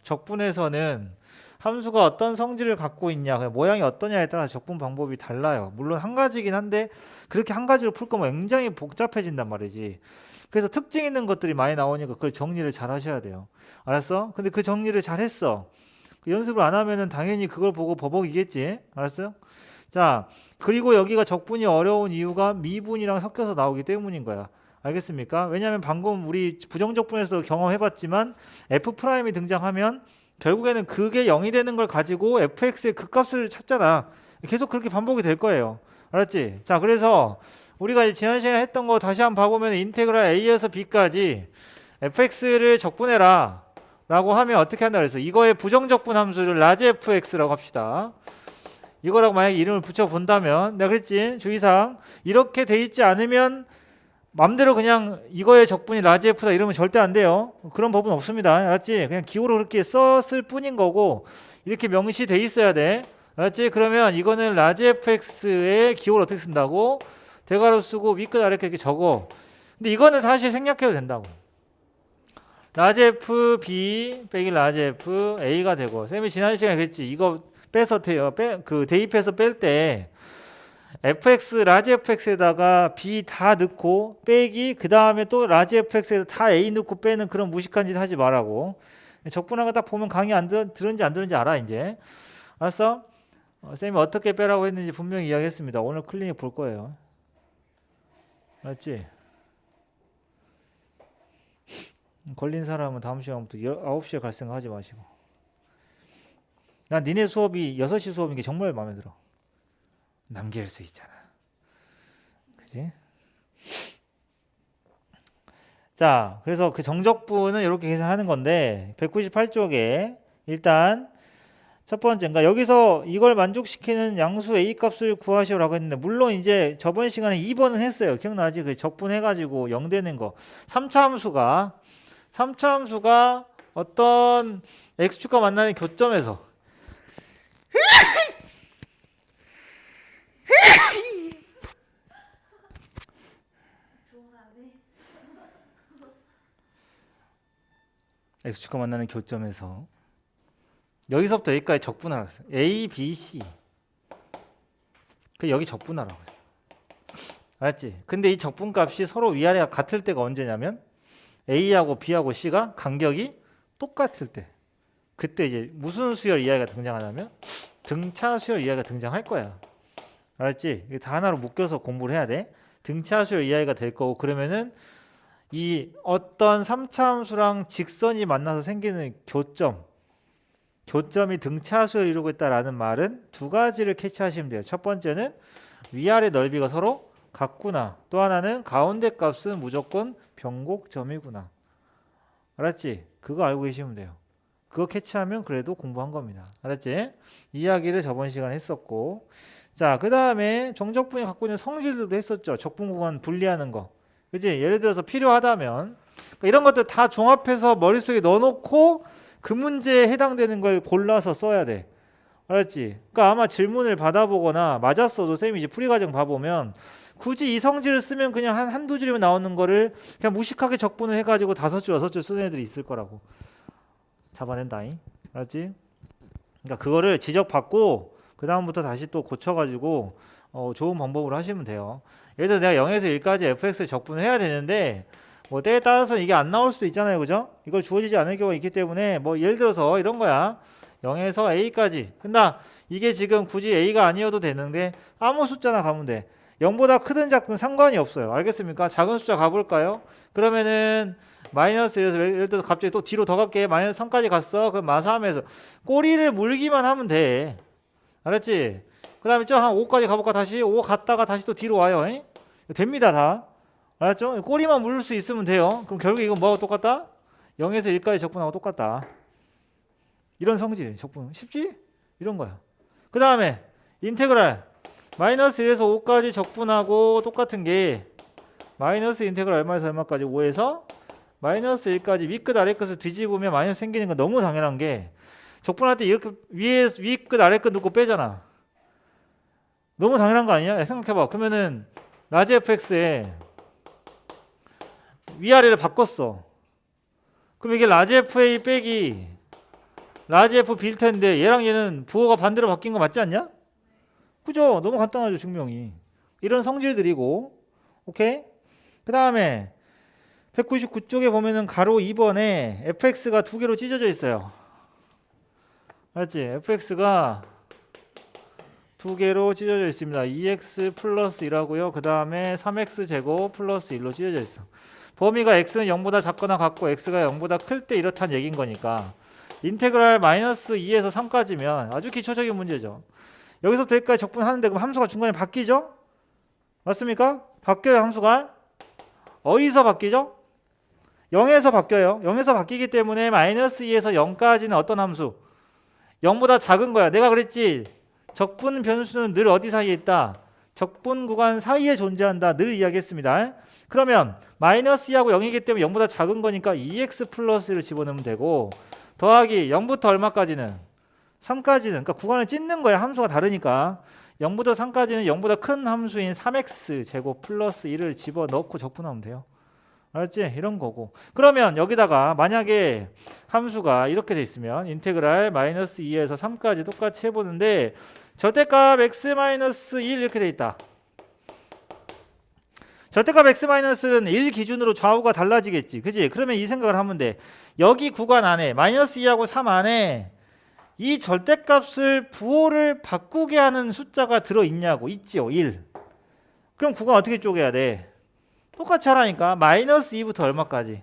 적분에서는 함수가 어떤 성질을 갖고 있냐, 모양이 어떠냐에 따라 적분 방법이 달라요. 물론 한 가지긴 한데 그렇게 한 가지로 풀 거면 굉장히 복잡해진단 말이지. 그래서 특징 있는 것들이 많이 나오니까 그걸 정리를 잘 하셔야 돼요. 알았어? 근데 그 정리를 잘 했어. 그 연습을 안 하면은 당연히 그걸 보고 버벅이겠지. 알았어요? 자, 그리고 여기가 적분이 어려운 이유가 미분이랑 섞여서 나오기 때문인 거야. 알겠습니까? 왜냐하면 방금 우리 부정적분에서도 경험해봤지만 F'이 등장하면 결국에는 그게 0이 되는 걸 가지고 fx의 극값을 찾잖아. 계속 그렇게 반복이 될 거예요. 알았지? 자, 그래서 우리가 지난 시간에 했던 거 다시 한번 봐보면 인테그랄 a에서 b까지 fx를 적분해라 라고 하면 어떻게 한다 그랬어? 이거의 부정적분 함수를 라지 fx라고 합시다. 이거라고 만약에 이름을 붙여본다면 내가 그랬지? 주의사항 이렇게 돼 있지 않으면 맘대로 그냥 이거의 적분이 라지 F다 이러면 절대 안 돼요. 그런 법은 없습니다. 알았지? 그냥 기호로 그렇게 썼을 뿐인 거고 이렇게 명시돼 있어야 돼. 알았지? 그러면 이거는 라지 FX의 기호를 어떻게 쓴다고? 대괄호 쓰고 위끝 아래 이렇게 적어. 근데 이거는 사실 생략해도 된다고. 라지 F B 빼기 라지 F A가 되고 쌤이 지난 시간에 그랬지. 이거 빼서 대입해서 뺄 때 fx 라지 fx에다가 b 다 넣고 빼기 그 다음에 또 라지 fx에다 다 a 넣고 빼는 그런 무식한 짓 하지 말라고. 적분한 거 딱 보면 강의 들었는지 안 들었는지 알아 이제. 알았어? 쌤이 어떻게 빼라고 했는지 분명히 이야기했습니다. 오늘 클리닉 볼 거예요. 알았지? 걸린 사람은 다음 시간부터 9시에 갈 생각 하지 마시고. 난 니네 수업이 6시 수업인 게 정말 마음에 들어. 남길 수 있잖아. 그지? 자, 그래서 그 정적분은 이렇게 계산하는 건데 198쪽에 일단 첫 번째인가 여기서 이걸 만족시키는 양수 A 값을 구하시오라고 했는데 물론 이제 저번 시간에 2번은 했어요. 기억나지? 그 적분해가지고 0 되는 거. 3차 함수가 어떤 x축과 만나는 교점에서 x축과 만나는 교점에서 여기서부터 여기까지 적분하라고 했어요. A, B, C. 그 여기 적분하라고 했어요. 알았지? 근데 이 적분값이 서로 위아래가 같을 때가 언제냐면 A하고 B하고 C가 간격이 똑같을 때. 그때 이제 무슨 수열 이하가 등장하냐면 등차 수열 이하가 등장할 거야. 알았지? 이게 다 하나로 묶여서 공부를 해야 돼. 등차 수열 이하가 될 거고 그러면은 이 어떤 3차 함수랑 직선이 만나서 생기는 교점이 등차수를 이루고 있다라는 말은 두 가지를 캐치하시면 돼요. 첫 번째는 위아래 넓이가 서로 같구나. 또 하나는 가운데 값은 무조건 변곡점이구나. 알았지? 그거 알고 계시면 돼요. 그거 캐치하면 그래도 공부한 겁니다. 알았지? 이야기를 저번 시간에 했었고 자, 그 다음에 정적분이 갖고 있는 성질들도 했었죠. 적분 구간 분리하는 거. 그치? 예를 들어서 필요하다면 그러니까 이런 것들 다 종합해서 머릿속에 넣어놓고 그 문제에 해당되는 걸 골라서 써야 돼. 알았지? 그러니까 아마 질문을 받아보거나 맞았어도 쌤이 이제 풀이과정 봐보면 굳이 이 성질을 쓰면 그냥 한두 줄이면 나오는 거를 그냥 무식하게 적분을 해가지고 5줄, 6줄 쓰는 애들이 있을 거라고. 잡아낸다잉. 알았지? 그러니까 그거를 지적받고 그 다음부터 다시 또 고쳐가지고 좋은 방법으로 하시면 돼요. 예를 들어 내가 0에서 1까지 fx를 적분을 해야 되는데 뭐 때에 따라서는 이게 안 나올 수도 있잖아요. 그죠? 이걸 주어지지 않을 경우가 있기 때문에 뭐 예를 들어서 이런 거야. 0에서 a까지. 근데 이게 지금 굳이 a가 아니어도 되는데 아무 숫자나 가면 돼. 0보다 크든 작든 상관이 없어요. 알겠습니까? 작은 숫자 가볼까요? 그러면은 마이너스 예를 들어서 갑자기 또 뒤로 더 갈게. 마이너스 3까지 갔어. 그럼 마사하면서 꼬리를 물기만 하면 돼. 알았지? 그 다음에 한 5까지 가볼까? 다시 5 갔다가 다시 또 뒤로 와요. 에? 됩니다 다. 알았죠? 꼬리만 물을 수 있으면 돼요. 그럼 결국 이건 뭐하고 똑같다? 0에서 1까지 적분하고 똑같다. 이런 성질 적분 쉽지? 이런 거야. 그 다음에 인테그랄 마이너스 1에서 5까지 적분하고 똑같은 게 마이너스 인테그랄 얼마에서 얼마까지 5에서 마이너스 1까지 위끝 아래끝을 뒤집으면 마이너스 생기는 건 너무 당연한 게 적분할 때 이렇게 위끝 아래끝 놓고 빼잖아. 너무 당연한 거 아니야? 생각해봐. 그러면은 라지 fx에 위아래를 바꿨어. 그럼 이게 라지 fa 빼기 라지 F B일 텐데 얘랑 얘는 부호가 반대로 바뀐 거 맞지 않냐? 그죠? 너무 간단하죠, 증명이. 이런 성질들이고. 오케이? 그 다음에 199쪽에 보면은 가로 2번에 fx가 두 개로 찢어져 있어요. 맞지? fx가 두 개로 찢어져 있습니다. 2x 플러스 1하고요. 그 다음에 3x 제곱 플러스 1로 찢어져 있어. 범위가 x는 0보다 작거나 같고 x가 0보다 클 때 이렇다는 얘기인 거니까 인테그랄 마이너스 2에서 3까지면 아주 기초적인 문제죠. 여기서부터 여기까지 적분하는데 그럼 함수가 중간에 바뀌죠? 맞습니까? 바뀌어요, 함수가. 어디서 바뀌죠? 0에서 바뀌어요. 0에서 바뀌기 때문에 마이너스 2에서 0까지는 어떤 함수? 0보다 작은 거야. 내가 그랬지. 적분 변수는 늘 어디 사이에 있다? 적분 구간 사이에 존재한다. 늘 이야기했습니다. 그러면 마이너스 2하고 0이기 때문에 0보다 작은 거니까 2x 플러스를 집어넣으면 되고 더하기 0부터 얼마까지는? 3까지는. 그러니까 구간을 찢는 거야. 함수가 다르니까. 0부터 3까지는 0보다 큰 함수인 3x 제곱 플러스 1을 집어넣고 적분하면 돼요. 알았지? 이런 거고. 그러면 여기다가 만약에 함수가 이렇게 돼 있으면 인테그랄 마이너스 2에서 3까지 똑같이 해보는데 절대값 x 마이너스 1 이렇게 돼 있다. 절대값 x 마이너스는 1 기준으로 좌우가 달라지겠지. 그지? 그러면 이 생각을 하면 돼. 여기 구간 안에 마이너스 2하고 3 안에 이 절대값을 부호를 바꾸게 하는 숫자가 들어있냐고. 있지요. 1. 그럼 구간 어떻게 쪼개야 돼? 똑같이 하라니까. 마이너스 2부터 얼마까지?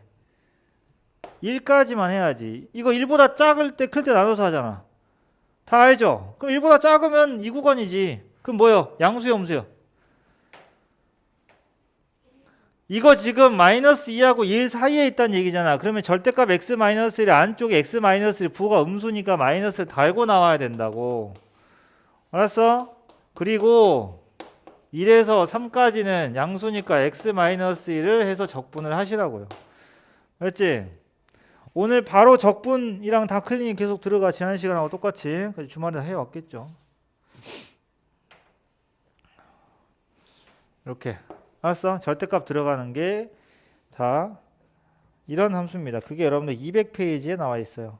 1까지만 해야지. 이거 1보다 작을 때 클 때 나눠서 하잖아. 다 알죠? 그럼 1보다 작으면 이 구간이지. 그럼 뭐요? 양수요, 음수요? 이거 지금 마이너스 2하고 1 사이에 있다는 얘기잖아. 그러면 절대값 x-1 안쪽에 x-1 부호가 음수니까 마이너스를 달고 나와야 된다고. 알았어? 그리고 1에서 3까지는 양수니까 x-1을 해서 적분을 하시라고요. 알았지? 오늘 바로 적분이랑 다 클리닉 계속 들어가. 지난 시간하고 똑같이. 주말에 해왔겠죠. 이렇게. 알았어? 절대값 들어가는 게 다 이런 함수입니다. 그게 여러분들 200페이지에 나와 있어요.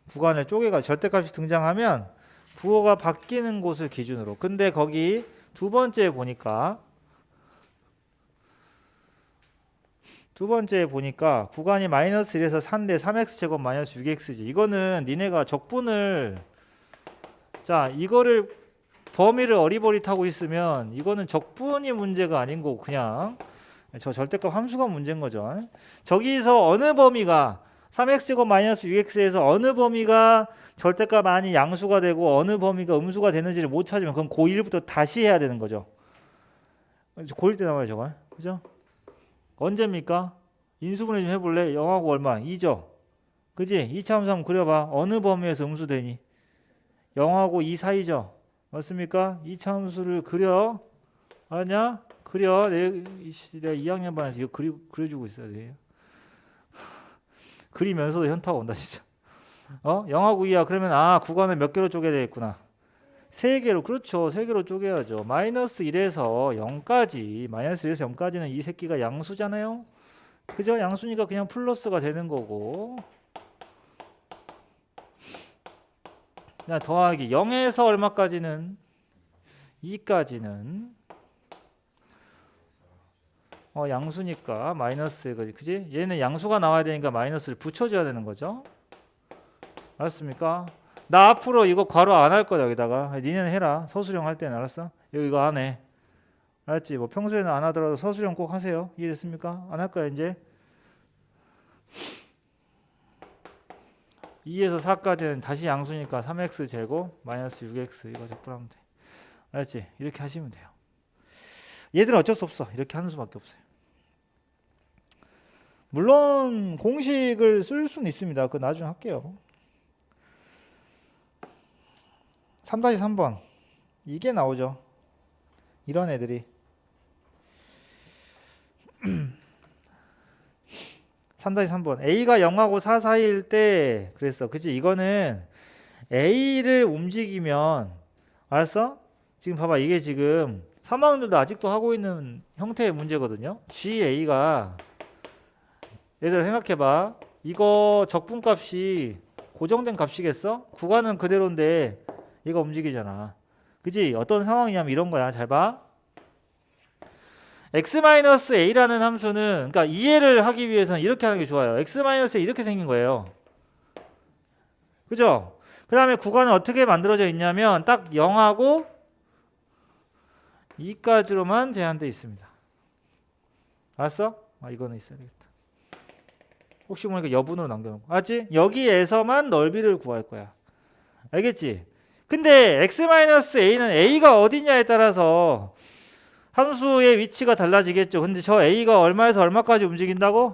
구간을 쪼개가 절대값이 등장하면 부호가 바뀌는 곳을 기준으로. 근데 거기 두 번째에 보니까 구간이 마이너스 1에서 4인데 3x 제곱 마이너스 6x지. 이거는 니네가 적분을 이거를 범위를 어리버리타고 있으면 이거는 적분이 문제가 아닌 거고 그냥 저 절대값 함수가 문제인 거죠. 저기서 어느 범위가 3x제곱 마이너스 6x에서 어느 범위가 절대값 아닌 양수가 되고 어느 범위가 음수가 되는지를 못 찾으면 그럼 고1부터 다시 해야 되는 거죠. 고1 때 나와요 저거. 그죠? 언제입니까? 인수분해 좀 해볼래? 0하고 얼마? 2죠? 그지? 2차 함수 한번 그려봐. 어느 범위에서 음수 되니? 0하고 2 사이죠? 맞습니까? 2차 함수를 그려. 알았냐? 그려. 내가 2학년 반에서 이거 그려주고 있어야 돼. 그리면서도 현타가 온다 진짜. 0하고 2야. 그러면 구간을 몇 개로 쪼개야 되겠구나. 3개로. 그렇죠. 3개로 쪼개야죠. 마이너스 1에서 0까지. 마이너스 1에서 0까지는 이 새끼가 양수잖아요. 그죠? 양수니까 그냥 플러스가 되는 거고. 그냥 더하기 0에서 얼마까지는 2까지는 양수니까 마이너스 그지? 얘는 양수가 나와야 되니까 마이너스를 붙여줘야 되는 거죠. 알았습니까? 나 앞으로 이거 괄호 안 할 거야 여기다가. 니네는 해라. 서술형 할 때는. 알았어? 이거 안 해. 알았지? 뭐 평소에는 안 하더라도 서술형 꼭 하세요. 이해됐습니까? 안 할 거야 이제. 2에서 4까지는 다시 양수니까 3x 제곱 마이너스 6x 이거 적분하면 돼. 알았지? 이렇게 하시면 돼요. 얘들은 어쩔 수 없어. 이렇게 하는 수밖에 없어요. 물론 공식을 쓸 수는 있습니다. 그거 나중에 할게요. 3-3번 이게 나오죠. 이런 애들이 3-3번 A가 0하고 4 사이일 때 그랬어. 그치? 이거는 A를 움직이면 알았어? 지금 봐봐. 이게 지금 3학년들도 아직도 하고 있는 형태의 문제거든요. GA가 얘들아 생각해봐. 이거 적분값이 고정된 값이겠어? 구간은 그대로인데 얘가 움직이잖아. 그지? 어떤 상황이냐면 이런 거야. 잘 봐. x-a라는 함수는 그러니까 이해를 하기 위해서는 이렇게 하는 게 좋아요. x-a 이렇게 생긴 거예요. 그죠? 그 다음에 구간은 어떻게 만들어져 있냐면 딱 0하고 2까지로만 제한되어 있습니다. 알았어? 이거는 있어야 되겠다. 혹시 모르니까 여분으로 남겨놓고. 알았지? 여기에서만 넓이를 구할 거야. 알겠지? 근데 x-a는 a가 어디냐에 따라서 함수의 위치가 달라지겠죠. 근데 저 a가 얼마에서 얼마까지 움직인다고?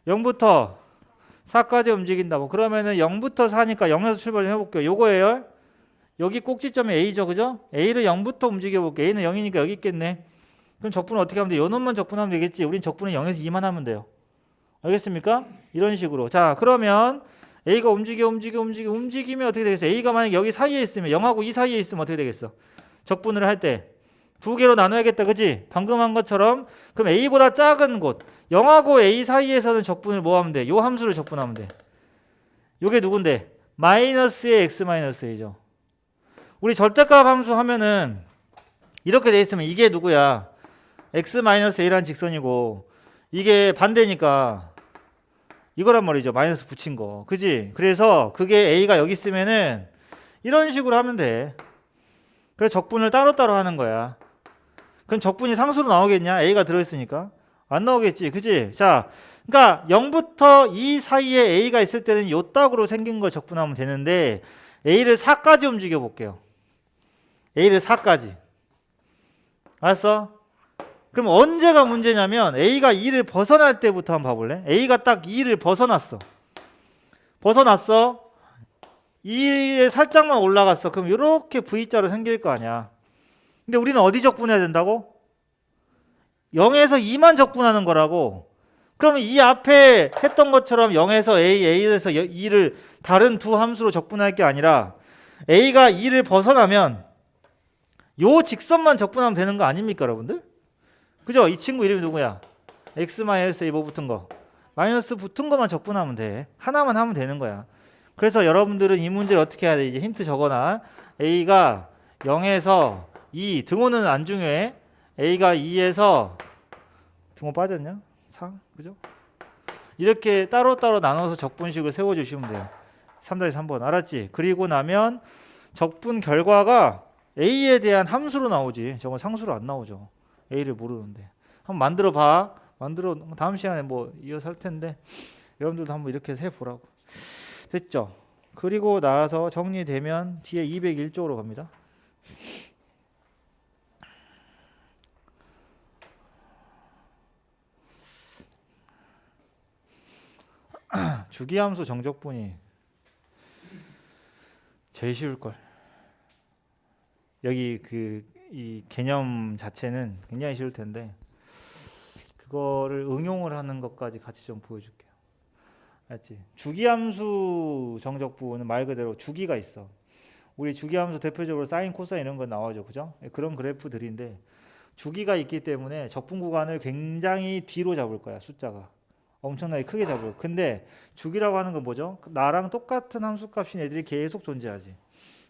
0부터 4까지 움직인다고. 그러면은 0부터 4니까 0에서 출발 좀 해볼게요. 요거예요. 여기 꼭지점이 a죠. 그죠? a를 0부터 움직여볼게요. a는 0이니까 여기 있겠네. 그럼 적분을 어떻게 하면 돼? 요 놈만 적분하면 되겠지. 우린 적분은 0에서 2만 하면 돼요. 알겠습니까? 이런 식으로. 자, 그러면 a가 움직이면 어떻게 되겠어? a가 만약 여기 사이에 있으면 0하고 2 사이에 있으면 어떻게 되겠어? 적분을 할 때 두 개로 나눠야겠다. 그지? 방금 한 것처럼. 그럼 a보다 작은 곳 0하고 a 사이에서는 적분을 뭐 하면 돼? 요 함수를 적분하면 돼. 요게 누군데? 마이너스의 x-a죠. 우리 절대값 함수 하면은 이렇게 돼 있으면 이게 누구야? x-a라는 직선이고 이게 반대니까 이거란 말이죠. 마이너스 붙인 거. 그지? 그래서 그게 a가 여기 있으면은 이런 식으로 하면 돼. 그래서 적분을 따로따로 하는 거야. 그럼 적분이 상수로 나오겠냐? a가 들어있으니까. 안 나오겠지. 그지? 자, 그러니까 0부터 2 사이에 a가 있을 때는 요 딱으로 생긴 걸 적분하면 되는데 a를 4까지 움직여 볼게요. a를 4까지. 알았어? 그럼 언제가 문제냐면 a가 2를 벗어날 때부터 한번 봐볼래? a가 딱 2를 벗어났어. 2에 살짝만 올라갔어. 그럼 이렇게 V자로 생길 거 아니야. 근데 우리는 어디 적분해야 된다고? 0에서 2만 적분하는 거라고. 그러면 이 앞에 했던 것처럼 0에서 a에서 2를 다른 두 함수로 적분할 게 아니라 a가 2를 벗어나면 요 직선만 적분하면 되는 거 아닙니까, 여러분들? 그죠? 이 친구 이름이 누구야? x-a 뭐 붙은 거. 마이너스 붙은 거만 적분하면 돼. 하나만 하면 되는 거야. 그래서 여러분들은 이 문제를 어떻게 해야 돼? 이제 힌트 적어놔. a가 0에서 2, 등호는 안 중요해. a가 2에서 등호 빠졌냐? 4, 그죠? 이렇게 따로따로 나눠서 적분식을 세워주시면 돼요. 3-3번 알았지? 그리고 나면 적분 결과가 a에 대한 함수로 나오지. 저건 상수로 안 나오죠. a를 모르는데. 한번 만들어 봐. 다음 시간에 뭐 이어서 할 텐데 여러분들도 한번 이렇게 해 보라고. 됐죠? 그리고 나서 정리되면 뒤에 201쪽으로 갑니다. 주기함수 정적분이 제일 쉬울 걸. 여기 이 개념 자체는 굉장히 쉬울 텐데 그거를 응용을 하는 것까지 같이 좀 보여줄게요. 알지? 주기함수 정적분은 말 그대로 주기가 있어. 우리 주기함수 대표적으로 사인, 코사인 이런 거 나오죠, 그죠? 그런 그래프들인데 주기가 있기 때문에 적분 구간을 굉장히 뒤로 잡을 거야. 숫자가 엄청나게 크게 잡을 거야. 근데 주기라고 하는 건 뭐죠? 나랑 똑같은 함수값인 애들이 계속 존재하지.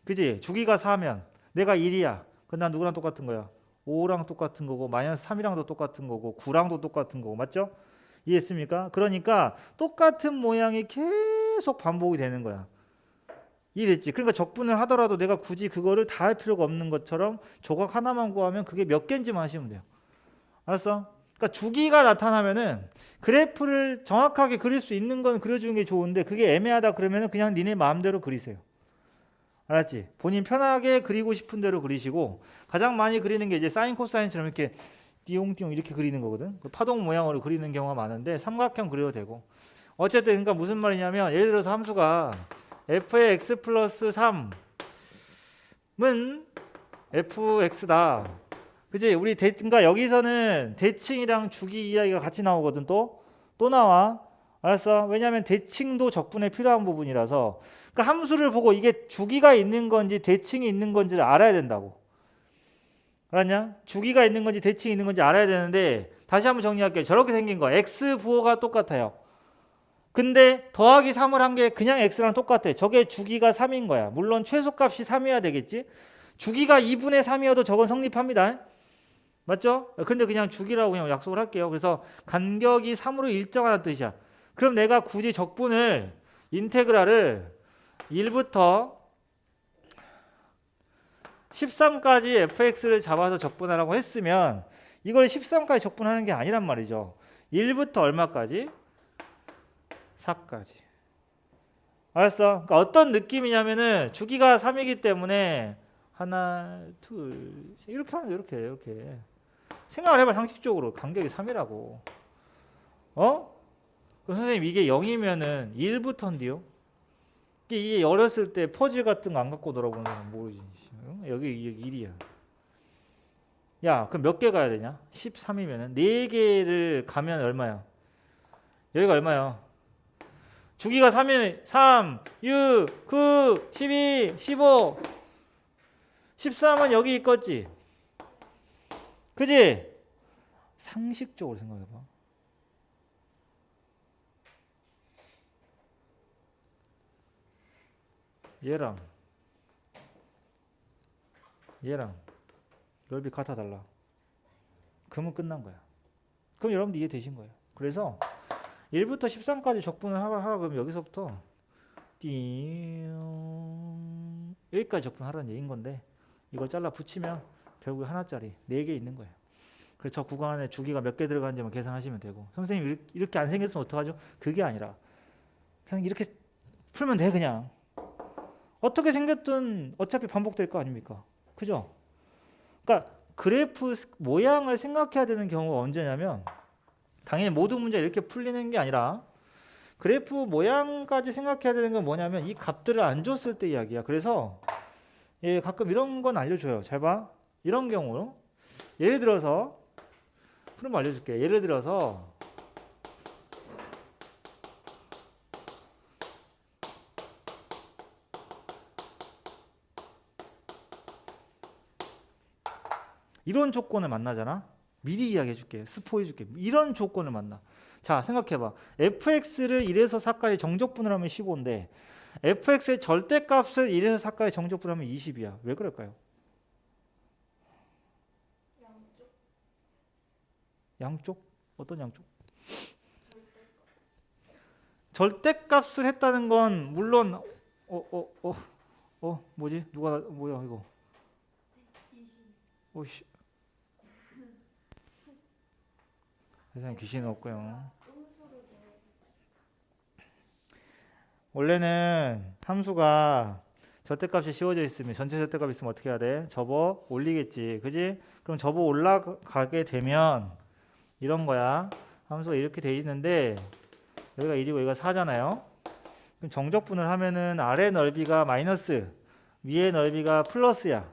그지? 주기가 4면 내가 1이야. 그럼 난 누구랑 똑같은 거야? 5랑 똑같은 거고 마이너스 3이랑도 똑같은 거고 9랑도 똑같은 거고 맞죠? 이해했습니까? 그러니까 똑같은 모양이 계속 반복이 되는 거야. 이해됐지? 그러니까 적분을 하더라도 내가 굳이 그거를 다 할 필요가 없는 것처럼 조각 하나만 구하면 그게 몇 개인지만 하시면 돼요. 알았어? 그러니까 주기가 나타나면은 그래프를 정확하게 그릴 수 있는 건 그려주는 게 좋은데 그게 애매하다 그러면은 그냥 니네 마음대로 그리세요. 알았지? 본인 편하게 그리고 싶은 대로 그리시고 가장 많이 그리는 게 이제 사인 코사인처럼 이렇게 띠용띠용 이렇게 그리는 거거든. 파동 모양으로 그리는 경우가 많은데 삼각형 그려도 되고 어쨌든 그러니까 무슨 말이냐면 예를 들어서 함수가 f의 x 플러스 3은 fx다. 그지? 우리 그러니까 여기서는 대칭이랑 주기 이야기가 같이 나오거든. 또 나와. 알았어? 왜냐하면 대칭도 적분에 필요한 부분이라서 그러니까 함수를 보고 이게 주기가 있는 건지 대칭이 있는 건지를 알아야 된다고. 알았냐? 주기가 있는 건지 대칭이 있는 건지 알아야 되는데 다시 한번 정리할게요. 저렇게 생긴 거 x 부호가 똑같아요. 근데 더하기 3을 한 게 그냥 x랑 똑같아. 저게 주기가 3인 거야. 물론 최소값이 3이어야 되겠지. 주기가 2분의 3이어도 저건 성립합니다. 맞죠? 근데 그냥 주기라고 그냥 약속을 할게요. 그래서 간격이 3으로 일정하다는 뜻이야. 그럼 내가 굳이 적분을 인테그랄을 1부터 13까지 fx를 잡아서 적분하라고 했으면 이걸 13까지 적분하는 게 아니란 말이죠. 1부터 얼마까지? 4까지. 알았어? 그러니까 어떤 느낌이냐면은 주기가 3이기 때문에 하나, 둘, 셋 이렇게 하는 거 이렇게 생각을 해봐. 상식적으로 간격이 3이라고. 어? 그럼 선생님 이게 0이면은 1부터인데요? 이게 어렸을 때 퍼즐 같은 거 안 갖고 놀아보는 사람 모르지. 여기 1이야. 야, 그럼 몇 개 가야 되냐? 13이면은 4개를 가면 얼마야? 여기가 얼마야? 주기가 3이면 3, 6, 9, 12, 15, 13은 여기 있겠지. 그지? 상식적으로 생각해봐. 얘랑 넓이 같아 달라. 그러면 끝난 거야. 그럼 여러분들 이해되신 거예요. 그래서 1부터 13까지 적분을 하라 그러면 여기서부터 여기까지 적분하라는 얘기인 건데 이걸 잘라 붙이면 결국에 하나짜리 4개 있는 거예요. 그래서 저 구간 안에 주기가 몇 개 들어가는지만 계산하시면 되고 선생님 이렇게 안 생겼으면 어떡하죠? 그게 아니라 그냥 이렇게 풀면 돼. 그냥 어떻게 생겼든 어차피 반복될 거 아닙니까? 그죠? 그러니까 그래프 모양을 생각해야 되는 경우가 언제냐면 당연히 모든 문제 이렇게 풀리는 게 아니라 그래프 모양까지 생각해야 되는 건 뭐냐면 이 값들을 안 줬을 때 이야기야. 그래서 예, 가끔 이런 건 알려줘요. 잘 봐. 이런 경우 예를 들어서 푸는 거 알려줄게. 예를 들어서 이런 조건을 만나잖아. 미리 이야기해줄게. 스포해줄게. 이런 조건을 만나. 자, 생각해봐. fx를 1에서 4까지 정적분을 하면 15인데 fx의 절대값을 1에서 4까지 정적분을 하면 20이야. 왜 그럴까요? 양쪽? 어떤 양쪽? 절대값을 했다는 건 물론 뭐지? 누가 뭐야 이거? 오씨. 세상에 귀신은 없고요. 원래는 함수가 절대값이 씌워져 있으면 전체 절대값이 있으면 어떻게 해야 돼? 접어 올리겠지. 그지? 그럼 접어 올라가게 되면 이런 거야. 함수가 이렇게 돼 있는데 여기가 1이고 여기가 4잖아요. 그럼 정적분을 하면은 아래 넓이가 마이너스, 위에 넓이가 플러스야.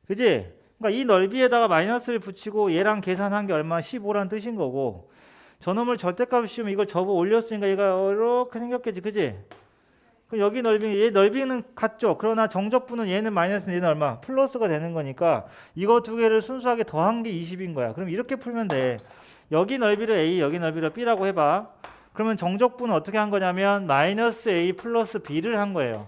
그지? 그러니까 이 넓이에다가 마이너스를 붙이고 얘랑 계산한 게 얼마? 15란 뜻인 거고 저놈을 절대값 씌우면 이걸 접어 올렸으니까 얘가 이렇게 생겼겠지. 그지? 그럼 여기 넓이, 얘 넓이는 같죠. 그러나 정적분은 얘는 마이너스, 얘는 얼마? 플러스가 되는 거니까 이거 두 개를 순수하게 더한 게 20인 거야. 그럼 이렇게 풀면 돼. 여기 넓이를 A, 여기 넓이를 B라고 해봐. 그러면 정적분은 어떻게 한 거냐면 마이너스 A 플러스 B를 한 거예요.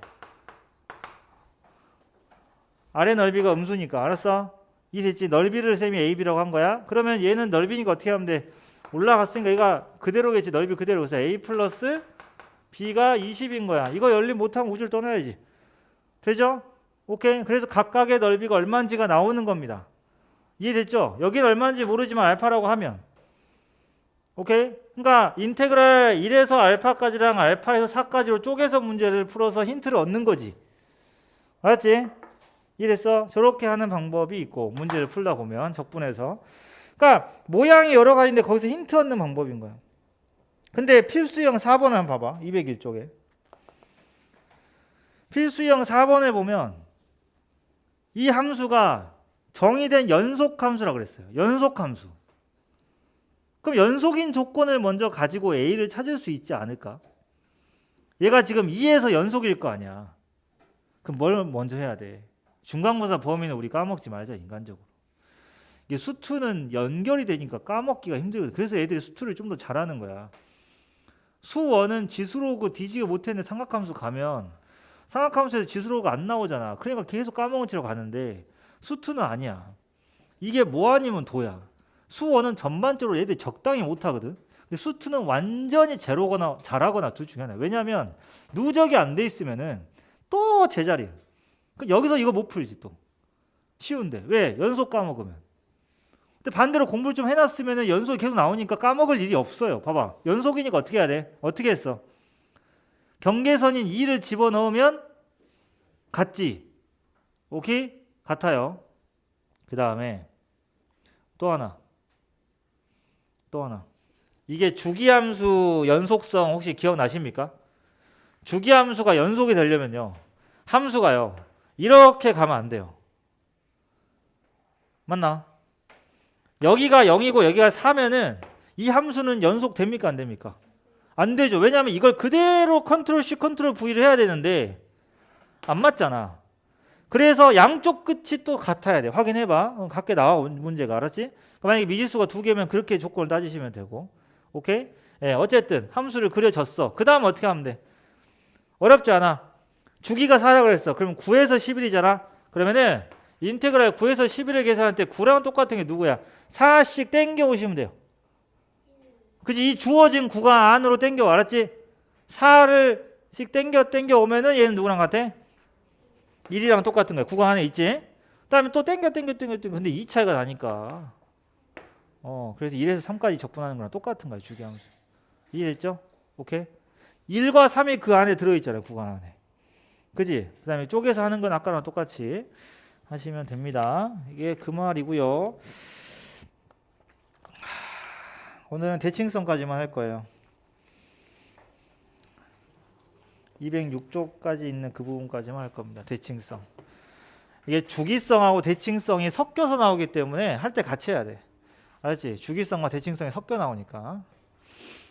아래 넓이가 음수니까. 알았어? 이해됐지? 넓이를 쌤이 AB라고 한 거야. 그러면 얘는 넓이니까 어떻게 하면 돼? 올라갔으니까 얘가 그대로겠지. 넓이 그대로. 그래서 A 플러스 B가 20인 거야. 이거 열림 못하면 우주를 떠나야지. 되죠? 오케이. 그래서 각각의 넓이가 얼마인지가 나오는 겁니다. 이해됐죠? 여기는 얼마인지 모르지만 알파라고 하면. 오케이? 그러니까 인테그랄 1에서 알파까지랑 알파에서 4까지로 쪼개서 문제를 풀어서 힌트를 얻는 거지. 알았지? 이래서 저렇게 하는 방법이 있고 문제를 풀다 보면 적분해서 그러니까 모양이 여러 가지인데 거기서 힌트 얻는 방법인 거야. 근데 필수형 4번을 한번 봐봐. 201쪽에 필수형 4번을 보면 이 함수가 정의된 연속함수라고 그랬어요. 연속함수. 그럼 연속인 조건을 먼저 가지고 A를 찾을 수 있지 않을까? 얘가 지금 2에서 연속일 거 아니야. 그럼 뭘 먼저 해야 돼? 중간고사 범위는 우리 까먹지 말자. 인간적으로 이게 수투는 연결이 되니까 까먹기가 힘들거든. 그래서 애들이 수투를 좀 더 잘하는 거야. 수원은 지수로그 뒤지게 못했는데 삼각함수 가면 삼각함수에서 지수로그가 안 나오잖아. 그러니까 계속 까먹은 채로 가는데 수2는 아니야. 이게 뭐 아니면 도야. 수원은 전반적으로 얘들이 적당히 못하거든. 근데 수2는 완전히 제로거나 잘하거나 둘 중에 하나야. 왜냐면 누적이 안 돼 있으면은 또 제자리야. 그럼 여기서 이거 못 풀지 또. 쉬운데. 왜? 연속 까먹으면. 근데 반대로 공부를 좀 해놨으면은 연속이 계속 나오니까 까먹을 일이 없어요. 봐봐. 연속이니까 어떻게 해야 돼? 어떻게 했어? 경계선인 2를 집어넣으면 같지? 오케이? 같아요. 그 다음에 또 하나. 이게 주기함수 연속성 혹시 기억나십니까? 주기함수가 연속이 되려면요. 함수가요. 이렇게 가면 안 돼요. 맞나? 여기가 0이고 여기가 4면은 이 함수는 연속됩니까? 안 됩니까? 안 되죠. 왜냐하면 이걸 그대로 컨트롤 C, 컨트롤 V를 해야 되는데 안 맞잖아. 그래서 양쪽 끝이 또 같아야 돼. 확인해봐. 같게 나와 문제가. 알았지? 만약에 미지수가 2개면 그렇게 조건을 따지시면 되고. 오케이? 예, 어쨌든 함수를 그려줬어. 그 다음 어떻게 하면 돼? 어렵지 않아. 주기가 4라고 그랬어. 그럼 9에서 11이잖아. 그러면은 인테그랄 9에서 11을 계산할 때 9랑 똑같은 게 누구야? 4씩 땡겨 오시면 돼요. 그치? 이 주어진 구간 안으로 땡겨. 알았지? 4를 땡겨 오면은 얘는 누구랑 같아? 1이랑 똑같은 거야. 구간 안에 있지? 그 다음에 또 땡겨. 근데 이 차이가 나니까. 그래서 1에서 3까지 적분하는 거랑 똑같은 거야. 주기함수. 이해됐죠? 오케이? 1과 3이 그 안에 들어있잖아요. 구간 안에. 그지? 그 다음에 쪼개서 하는 건 아까랑 똑같이 하시면 됩니다. 이게 그 말이고요. 오늘은 대칭성까지만 할 거예요. 206쪽까지 있는 그 부분까지만 할 겁니다. 대칭성. 이게 주기성하고 대칭성이 섞여서 나오기 때문에 할 때 같이 해야 돼. 알았지? 주기성과 대칭성이 섞여 나오니까.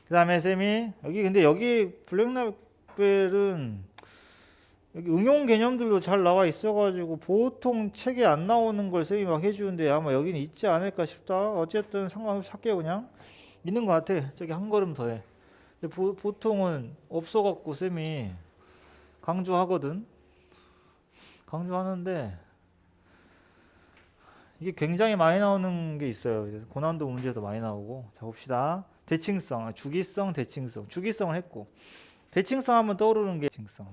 그 다음에 쌤이 근데 여기 블랙라벨은 여기 응용 개념들도 잘 나와 있어가지고 보통 책에 안 나오는 걸 쌤이 막 해주는데 아마 여기는 있지 않을까 싶다. 어쨌든 상관없이 할게요. 그냥 있는 것 같아. 저기 한 걸음 더해. 근데 보통은 없어갖고 쌤이 강조하거든. 강조하는데 이게 굉장히 많이 나오는 게 있어요. 고난도 문제도 많이 나오고. 자 봅시다. 대칭성, 주기성, 대칭성. 주기성을 했고 대칭성 하면 떠오르는 게 대칭성.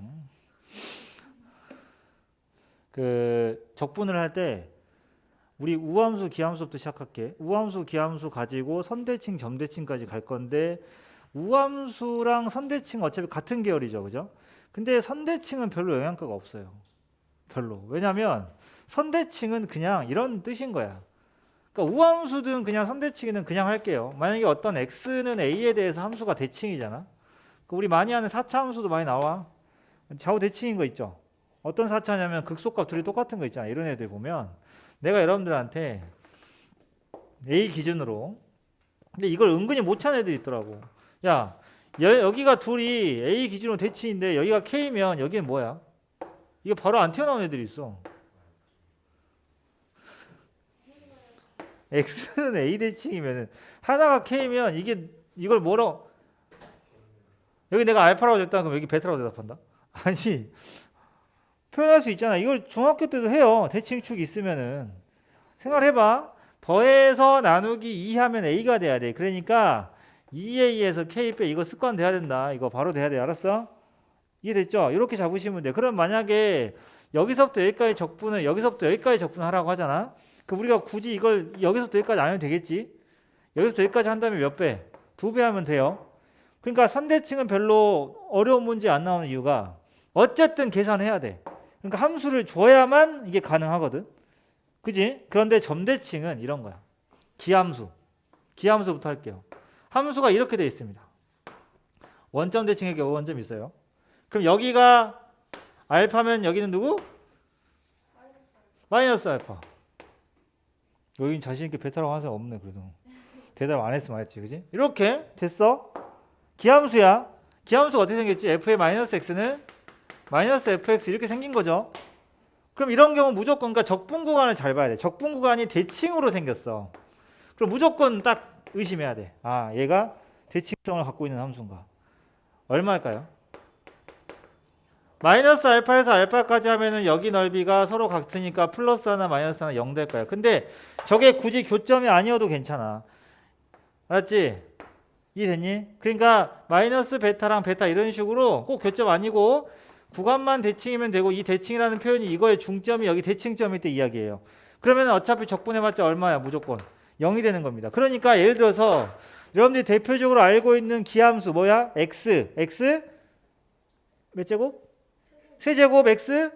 그 적분을 할 때 우리 우함수, 기함수부터 시작할게. 우함수, 기함수 가지고 선대칭, 점대칭까지 갈 건데 우함수랑 선대칭 어차피 같은 계열이죠, 그죠? 근데 선대칭은 별로 영향가가 없어요. 별로. 왜냐하면 선대칭은 그냥 이런 뜻인 거야. 그러니까 우함수든 그냥 선대칭이든 그냥 할게요. 만약에 어떤 x는 a에 대해서 함수가 대칭이잖아. 우리 많이 하는 4차 함수도 많이 나와. 좌우 대칭인 거 있죠. 어떤 4차냐면 극소값 둘이 똑같은 거 있잖아. 이런 애들 보면 내가 여러분들한테 a 기준으로 근데 이걸 은근히 못 찾는 애들이 있더라고. 야 여기가 둘이 a 기준으로 대칭인데 여기가 k면 여기는 뭐야? 이거 바로 안 튀어나온 애들이 있어. x는 a 대칭이면은 하나가 k면 이걸 뭐라고 여기 내가 알파라고 줬다 그럼 여기 베타라고 대답한다? 아니 표현할 수 있잖아. 이걸 중학교 때도 해요. 대칭축 있으면은 생각해봐. 더해서 나누기 2 하면 a가 돼야 돼. 그러니까 2a에서 k 빼 이거 습관 돼야 된다. 이거 바로 돼야 돼. 알았어? 이해됐죠? 이렇게 잡으시면 돼. 그럼 만약에 여기서부터 여기까지 적분을 여기서부터 여기까지 적분하라고 하잖아. 그럼 우리가 굳이 이걸 여기서부터 여기까지 안 해도 되겠지? 여기서부터 여기까지 한다면 몇 배? 2배 하면 돼요. 그러니까 선대칭은 별로 어려운 문제 안 나오는 이유가 어쨌든 계산해야 돼. 그러니까 함수를 줘야만 이게 가능하거든. 그지? 그런데 점대칭은 이런 거야. 기함수. 기함수부터 할게요. 함수가 이렇게 되어 있습니다. 원점 대칭에게 원점 있어요. 그럼 여기가 알파면 여기는 누구? 마이너스 알파. 여긴 자신있게 베타라고 하는 사람 없네. 그래도 대답 안 했으면 알았지. 그지? 이렇게 됐어. 기함수야. 기함수가 어떻게 생겼지? f의 마이너스 x는 마이너스 fx 이렇게 생긴 거죠. 그럼 이런 경우 무조건 그러니까 적분 구간을 잘 봐야 돼. 적분 구간이 대칭으로 생겼어. 그럼 무조건 딱 의심해야 돼. 아, 얘가 대칭성을 갖고 있는 함수인가. 얼마일까요? 마이너스 알파에서 알파까지 하면은 여기 넓이가 서로 같으니까 플러스 하나 마이너스 하나 0 될까요? 근데 저게 굳이 교점이 아니어도 괜찮아. 알았지? 이해됐니? 그러니까 마이너스 베타랑 베타 이런 식으로 꼭 교점 아니고 구간만 대칭이면 되고, 이 대칭이라는 표현이 이거의 중점이 여기 대칭점일 때 이야기예요. 그러면 어차피 적분해봤자 얼마야? 무조건 0이 되는 겁니다. 그러니까 예를 들어서 여러분들이 대표적으로 알고 있는 기함수 뭐야? x 몇 제곱? 세제곱 x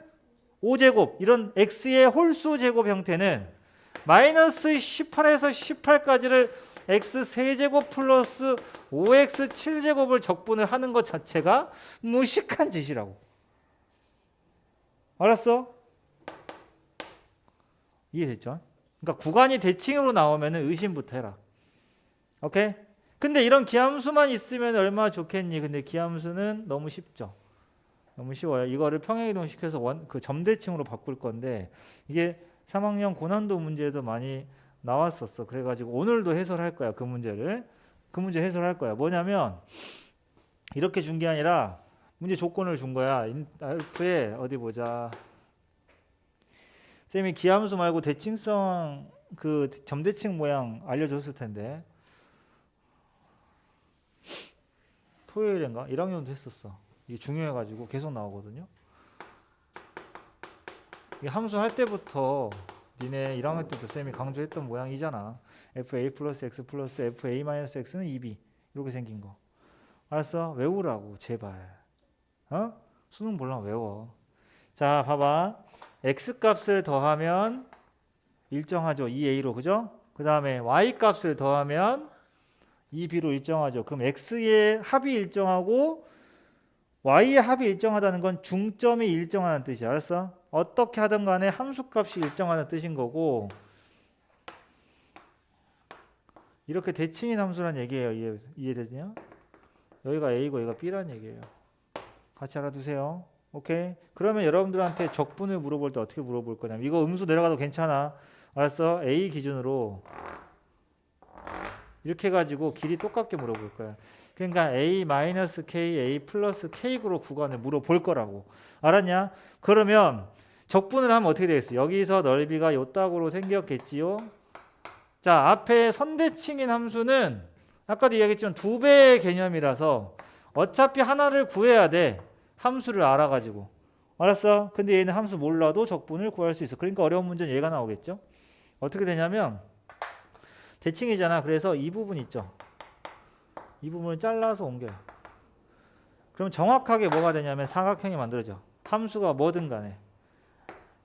5제곱, 이런 x의 홀수 제곱 형태는 마이너스 18에서 18까지를 x 세제곱 플러스 5x 7제곱을 적분을 하는 것 자체가 무식한 짓이라고. 알았어? 이해됐죠? 그러니까 구간이 대칭으로 나오면 의심부터 해라. 오케이? 근데 이런 기함수만 있으면 얼마나 좋겠니? 근데 기함수는 너무 쉽죠. 너무 쉬워요. 이거를 평행이동 시켜서 그 점대칭으로 바꿀 건데, 이게 3학년 고난도 문제에도 많이 나왔었어. 그래가지고 오늘도 해설할 거야. 그 문제 해설할 거야. 뭐냐면 이렇게 준 게 아니라 문제 조건을 준 거야. 알프에 어디 보자. 쌤이 기함수 말고 대칭성 그 점대칭 모양 알려줬을 텐데, 토요일인가 1학년도 했었어. 이게 중요해가지고 계속 나오거든요. 이게 함수 할 때부터 니네 1학년 때도 쌤이 강조했던 모양이잖아. fa 플러스 x 플러스 fa 마이너스 x는 2b 이렇게 생긴 거. 알았어? 외우라고 제발. 어? 수능 보려면 외워. 자, 봐봐. x 값을 더하면 일정하죠. 2a로, 그죠? 그 다음에 y 값을 더하면 2b로 일정하죠. 그럼 x의 합이 일정하고 y의 합이 일정하다는 건 중점이 일정하다는 뜻이야. 알았어? 어떻게 하든 간에 함수값이 일정하다는 뜻인 거고, 이렇게 대칭인 함수란 얘기예요. 이해되냐? 여기가 a고 여기가 b란 얘기예요. 같이 알아두세요. 오케이? 그러면 여러분들한테 적분을 물어볼 때 어떻게 물어볼 거냐면, 이거 음수 내려가도 괜찮아. 알았어? a 기준으로 이렇게 해가지고 길이 똑같게 물어볼 거야. 그러니까 a-k, a 플러스 k로 구간을 물어볼 거라고. 알았냐? 그러면 적분을 하면 어떻게 되겠어? 여기서 넓이가 요따구로 생겼겠지요? 자, 앞에 선대칭인 함수는 아까도 이야기했지만 2배의 개념이라서 어차피 하나를 구해야 돼. 함수를 알아가지고. 알았어? 근데 얘는 함수 몰라도 적분을 구할 수 있어. 그러니까 어려운 문제는 얘가 나오겠죠? 어떻게 되냐면 대칭이잖아. 그래서 이 부분 있죠? 이 부분을 잘라서 옮겨요. 그럼 정확하게 뭐가 되냐면 사각형이 만들어져. 함수가 뭐든 간에.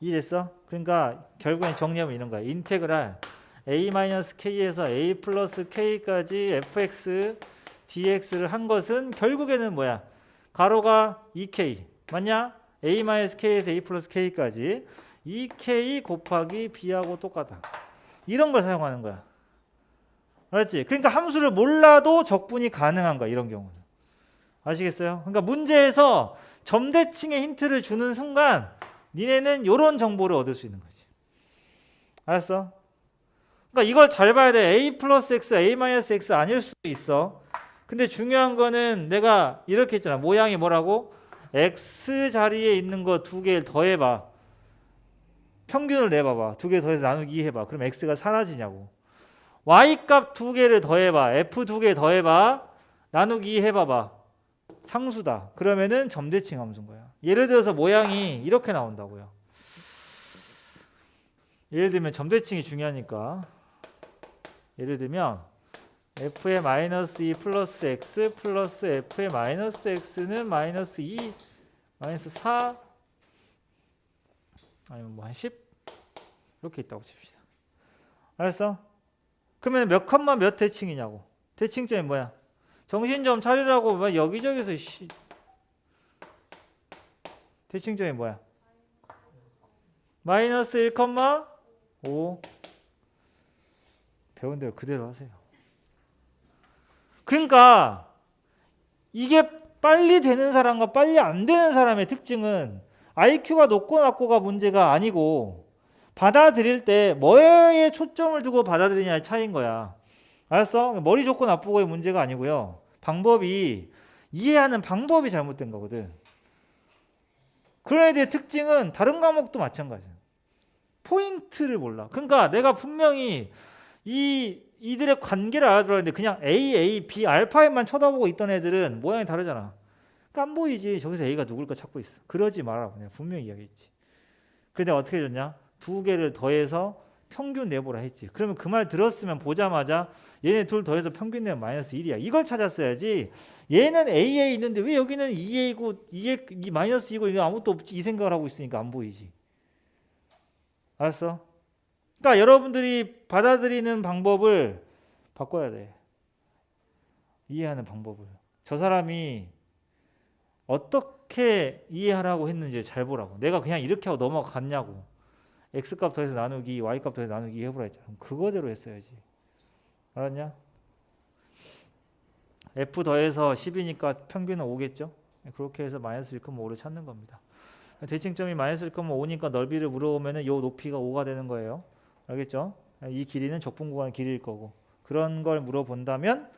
이해됐어? 그러니까 결국엔 정리하면 이런 거야. 인테그랄 a-k에서 a 플러스 k까지 fx dx를 한 것은 결국에는 뭐야? 가로가 2k 맞냐? a-k에서 a 플러스 k까지 2k 곱하기 b하고 똑같아. 이런 걸 사용하는 거야. 알았지? 그러니까 함수를 몰라도 적분이 가능한 거야. 이런 경우는. 아시겠어요? 그러니까 문제에서 점대칭의 힌트를 주는 순간 니네는 이런 정보를 얻을 수 있는 거지. 알았어? 그러니까 이걸 잘 봐야 돼. a 플러스 x, a 마이너스 x 아닐 수도 있어. 근데 중요한 거는 내가 이렇게 했잖아. 모양이 뭐라고? x 자리에 있는 거 두 개를 더해봐. 평균을 내봐봐. 두 개 더해서 나누기 해봐. 그럼 x가 사라지냐고. y값 두 개를 더해봐. f 두 개 더해봐. 나누기 해봐봐. 상수다. 그러면은 점대칭 함수인 거야. 예를 들어서 모양이 이렇게 나온다고요. 예를 들면 점대칭이 중요하니까. 예를 들면 f의 마이너스 2 플러스 x 플러스 f의 마이너스 x는 마이너스 2 마이너스 4 아니면 뭐 한 10 이렇게 있다고 칩시다. 알았어? 그러면 몇 칸만 몇 대칭이냐고. 대칭점이 뭐야? 정신 좀 차리라고. 막 여기저기서 대칭점이 뭐야? 마이너스 1,5 배운 대로 그대로 하세요. 그러니까 이게 빨리 되는 사람과 빨리 안 되는 사람의 특징은 IQ가 높고 낮고가 문제가 아니고 받아들일 때 뭐에 초점을 두고 받아들이냐의 차이인 거야. 알았어? 머리 좋고 나쁘고의 문제가 아니고요. 방법이 이해하는 방법이 잘못된 거거든. 그런 애들의 특징은 다른 과목도 마찬가지야. 포인트를 몰라. 그러니까 내가 분명히 이들의 관계를 알아들어야 하는데 그냥 A, B, 알파에만 쳐다보고 있던 애들은 모양이 다르잖아. 그러니까 안 보이지. 저기서 A가 누굴까 찾고 있어. 그러지 마라. 그냥 분명히 이야기했지. 그런데 어떻게 줬냐? 두 개를 더해서 평균 내보라 했지. 그러면 그 말 들었으면 보자마자 얘네 둘 더해서 평균 내면 마이너스 1이야. 이걸 찾았어야지. 얘는 A에 있는데 왜 여기는 2A고 2이 마이너스 2고 이거 아무것도 없지. 이 생각을 하고 있으니까 안 보이지. 알았어? 그러니까 여러분들이 받아들이는 방법을 바꿔야 돼. 이해하는 방법을. 저 사람이 어떻게 이해하라고 했는지 잘 보라고. 내가 그냥 이렇게 하고 넘어갔냐고. x값 더해서 나누기, y값 더해서 나누기 해보라 했잖아. 그거대로 했어야지. 알았냐? f 더해서 10이니까 평균은 5겠죠? 그렇게 해서 마이너스 1,5를 찾는 겁니다. 대칭점이 마이너스 1,5니까 넓이를 물어보면 이 높이가 5가 되는 거예요. 알겠죠? 이 길이는 적분 구간의 길이일 거고. 그런 걸 물어본다면